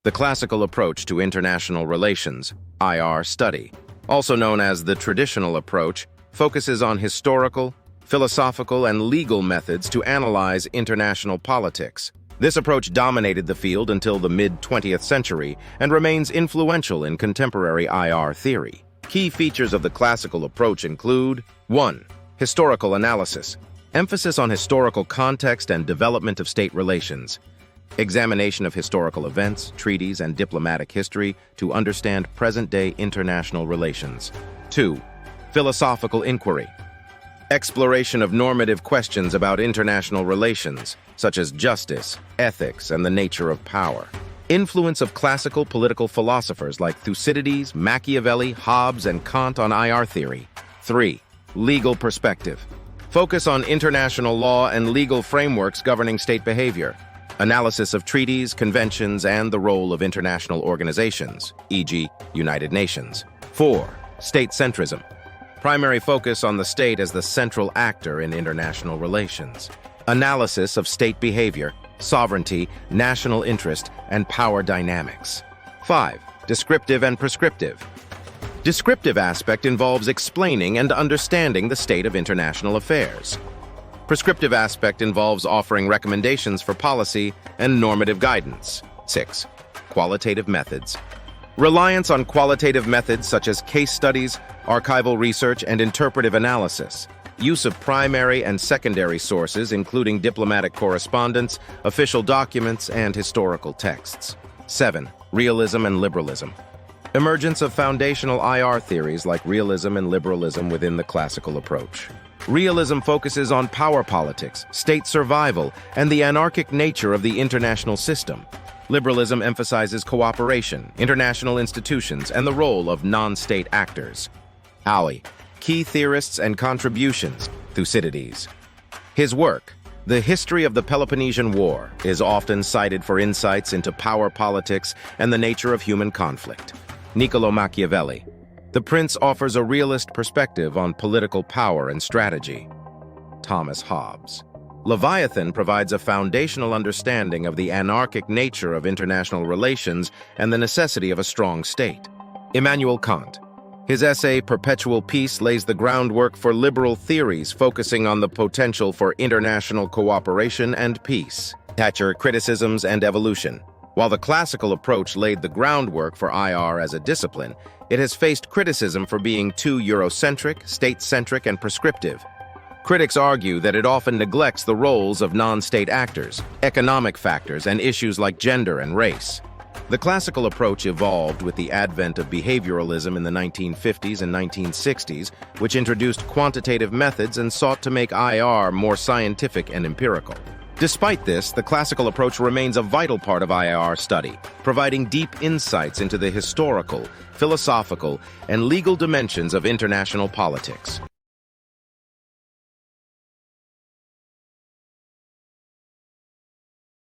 The classical approach to international relations, IR study, also known as the traditional approach, focuses on historical, philosophical, and legal methods to analyze international politics. This approach dominated the field until the mid-20th century and remains influential in contemporary IR theory. Key features of the classical approach include 1. Historical analysis. Emphasis on historical context and development of state relations. Examination of historical events, treaties, and diplomatic history to understand present-day international relations. 2. Philosophical inquiry. Exploration of normative questions about international relations, such as justice, ethics, and the nature of power. Influence of classical political philosophers like Thucydides, Machiavelli, Hobbes, and Kant on IR theory. 3. Legal perspective. Focus on international law and legal frameworks governing state behavior. Analysis of treaties, conventions, and the role of international organizations, e.g., United Nations. 4. State centrism. Primary focus on the state as the central actor in international relations. Analysis of state behavior, sovereignty, national interest, and power dynamics. 5. Descriptive and prescriptive. Descriptive aspect involves explaining and understanding the state of international affairs. Prescriptive aspect involves offering recommendations for policy and normative guidance. 6. Qualitative methods. Reliance on qualitative methods such as case studies, archival research, and interpretive analysis. Use of primary and secondary sources, including diplomatic correspondence, official documents, and historical texts. 7. Realism and liberalism. Emergence of foundational IR theories like realism and liberalism within the classical approach. Realism focuses on power politics, state survival, and the anarchic nature of the international system. Liberalism emphasizes cooperation, international institutions, and the role of non-state actors. Alley. Key theorists and contributions. Thucydides. His work, The History of the Peloponnesian War, is often cited for insights into power politics and the nature of human conflict. Niccolo Machiavelli. The Prince offers a realist perspective on political power and strategy. Thomas Hobbes. Leviathan provides a foundational understanding of the anarchic nature of international relations and the necessity of a strong state. Immanuel Kant. His essay, Perpetual Peace, lays the groundwork for liberal theories focusing on the potential for international cooperation and peace. Thatcher, Criticisms and Evolution. While the classical approach laid the groundwork for IR as a discipline, it has faced criticism for being too Eurocentric, state-centric, and prescriptive. Critics argue that it often neglects the roles of non-state actors, economic factors, and issues like gender and race. The classical approach evolved with the advent of behavioralism in the 1950s and 1960s, which introduced quantitative methods and sought to make IR more scientific and empirical. Despite this, the classical approach remains a vital part of IR study, providing deep insights into the historical, philosophical, and legal dimensions of international politics.